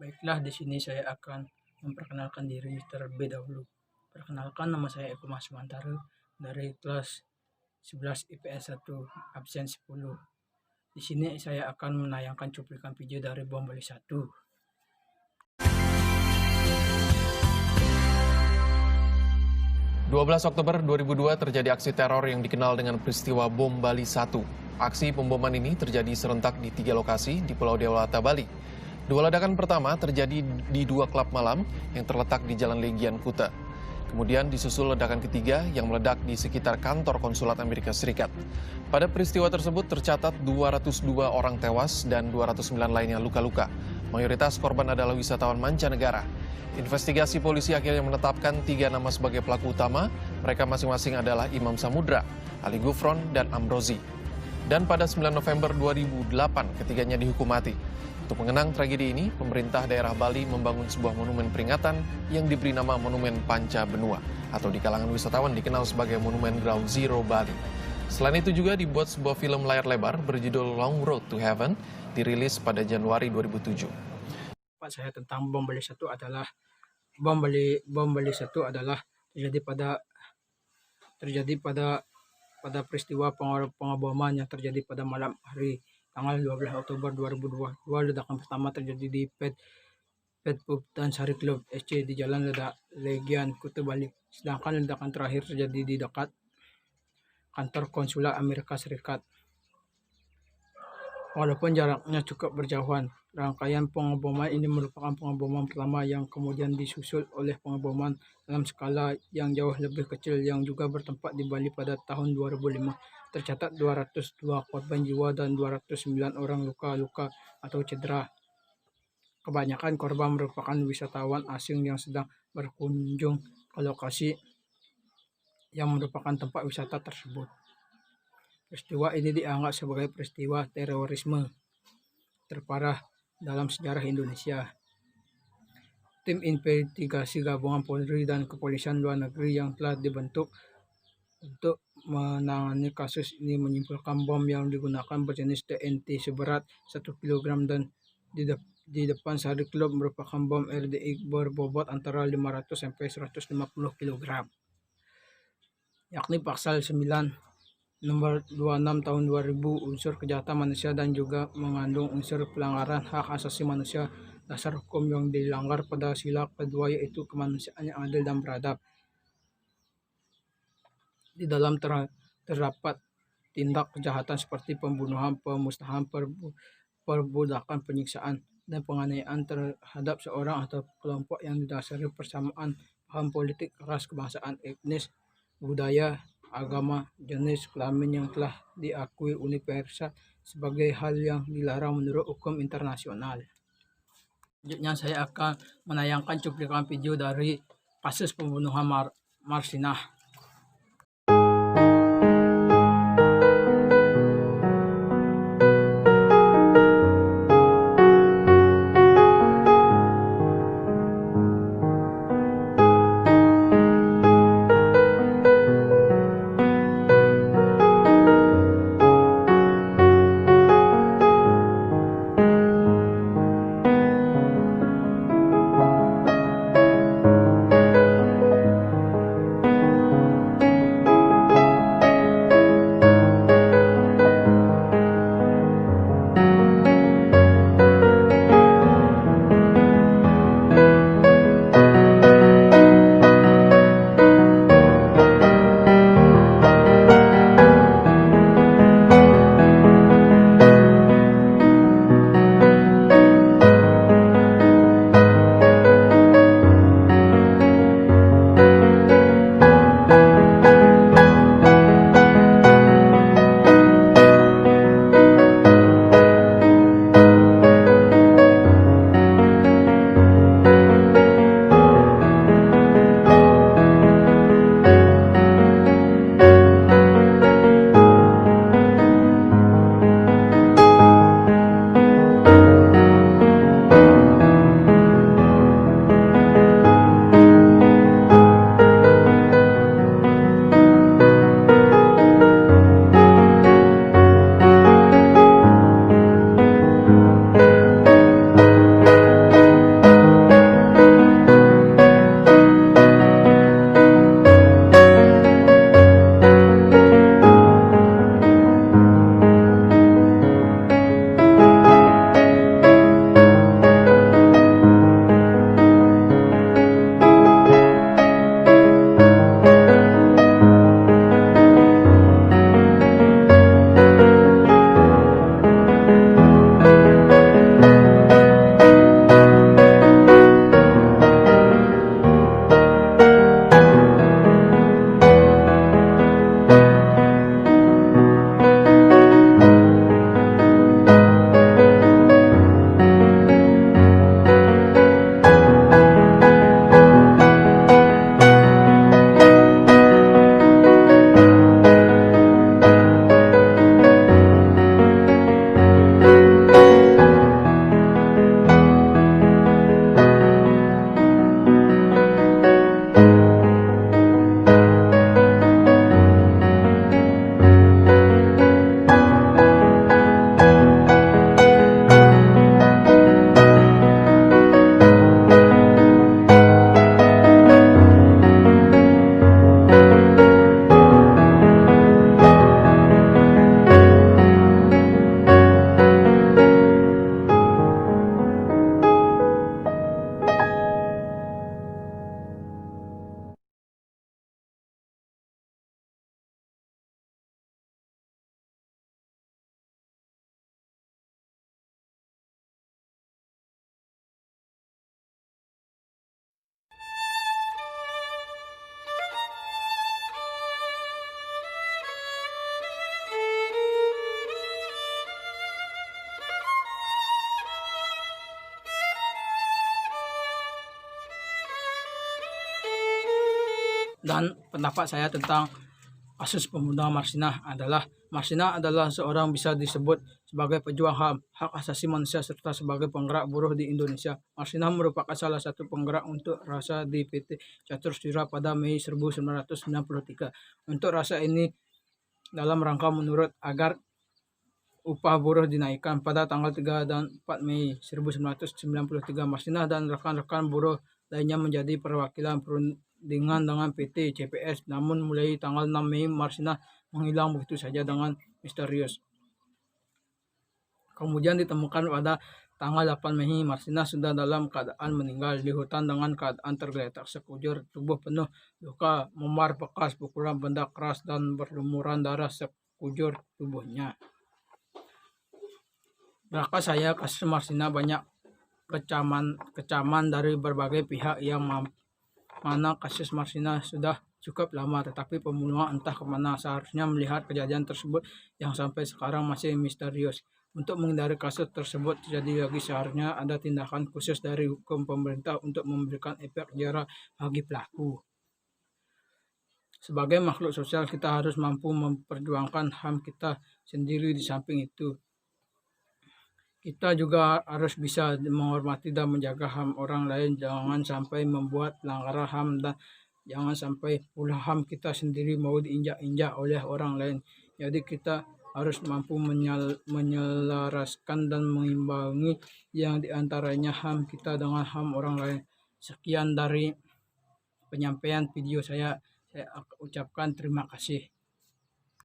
Baiklah, di sini saya akan memperkenalkan diri terlebih dahulu. Perkenalkan, nama saya Eko Mas Mantara dari kelas 11 IPS 1 absen 10. Di sini saya akan menayangkan cuplikan video dari Bom Bali 1. 12 Oktober 2002 terjadi aksi teror yang dikenal dengan peristiwa Bom Bali 1. Aksi pemboman ini terjadi serentak di 3 lokasi di Pulau Dewata, Bali. Dua ledakan pertama terjadi di 2 klub malam yang terletak di Jalan Legian, Kuta. Kemudian disusul ledakan ketiga yang meledak di sekitar kantor konsulat Amerika Serikat. Pada peristiwa tersebut tercatat 202 orang tewas dan 209 lainnya luka-luka. Mayoritas korban adalah wisatawan mancanegara. Investigasi polisi akhirnya menetapkan 3 nama sebagai pelaku utama. Mereka masing-masing adalah Imam Samudra, Ali Gufron, dan Amrozi. Dan pada 9 November 2008, ketiganya dihukum mati. Untuk mengenang tragedi ini, pemerintah daerah Bali membangun sebuah monumen peringatan yang diberi nama Monumen Panca Benua, atau di kalangan wisatawan dikenal sebagai Monumen Ground Zero Bali. Selain itu juga dibuat sebuah film layar lebar berjudul Long Road to Heaven, dirilis pada Januari 2007. Saya tentang Bom Bali 1 adalah Bom Bali 1 adalah terjadi pada peristiwa pengaboman yang terjadi pada malam hari tanggal 12 Oktober 2002. Ledakan pertama terjadi di Pub dan Sari Club SC di Jalan Legian, Kuta, Bali. Sedangkan ledakan terakhir terjadi di dekat kantor konsulat Amerika Serikat. Walaupun jaraknya cukup berjauhan, rangkaian pengaboman ini merupakan pengaboman pertama yang kemudian disusul oleh pengaboman dalam skala yang jauh lebih kecil yang juga bertempat di Bali pada tahun 2005. Tercatat 202 korban jiwa dan 209 orang luka-luka atau cedera. Kebanyakan korban merupakan wisatawan asing yang sedang berkunjung ke lokasi yang merupakan tempat wisata tersebut. Peristiwa ini dianggap sebagai peristiwa terorisme terparah dalam sejarah Indonesia. Tim investigasi gabungan Polri dan Kepolisian Luar Negeri yang telah dibentuk untuk menangani kasus ini menyimpulkan bom yang digunakan berjenis TNT seberat 1 kg dan di depan Sari Club merupakan bom RDX berbobot antara 500 sampai 150 kg. Yakni pasal 9 Nomor 26 tahun 2000 unsur kejahatan manusia dan juga mengandung unsur pelanggaran hak asasi manusia. Dasar hukum yang dilanggar pada sila kedua yaitu kemanusiaan yang adil dan beradab. Di dalam terdapat tindak kejahatan seperti pembunuhan, pemusnahan, perbudakan, penyiksaan, dan penganiayaan terhadap seorang atau kelompok yang didasari persamaan paham politik, ras, kebangsaan, etnis, budaya, agama, jenis kelamin yang telah diakui universal sebagai hal yang dilarang menurut hukum internasional. Selanjutnya saya akan menayangkan cuplikan video dari kasus pembunuhan Marsinah. Dan pendapat saya tentang kasus pembunuhan Marsinah adalah seorang bisa disebut sebagai pejuang HAM, hak asasi manusia serta sebagai penggerak buruh di Indonesia. Marsinah merupakan salah satu penggerak untuk rasa di PT Catur Stira pada Mei 1993. Untuk rasa ini dalam rangka menurut agar upah buruh dinaikkan pada tanggal 3 dan 4 Mei 1993. Marsinah dan rekan-rekan buruh lainnya menjadi perwakilan perundingan dengan PT CPS. Namun mulai tanggal 6 Mei Marsinah menghilang begitu saja dengan misterius. Kemudian ditemukan pada tanggal 8 Mei Marsinah sudah dalam keadaan meninggal di hutan dengan keadaan tergeletak sekujur tubuh penuh luka memar bekas pukulan benda keras dan berlumuran darah sekujur tubuhnya. Belakang saya kasus Marsinah banyak kecaman dari berbagai pihak yang mana kasus Marsinah sudah cukup lama, tetapi pembunuhan entah kemana. Seharusnya melihat kejadian tersebut yang sampai sekarang masih misterius. Untuk menghindari kasus tersebut terjadi lagi, seharusnya ada tindakan khusus dari hukum pemerintah untuk memberikan efek jera bagi pelaku. Sebagai makhluk sosial, kita harus mampu memperjuangkan HAM kita sendiri. Di samping itu, kita juga harus bisa menghormati dan menjaga HAM orang lain. Jangan sampai membuat pelanggaran HAM dan jangan sampai pula HAM kita sendiri mau diinjak-injak oleh orang lain. Jadi kita harus mampu menyelaraskan dan mengimbangi yang diantaranya HAM kita dengan HAM orang lain. Sekian dari penyampaian video saya ucapkan terima kasih.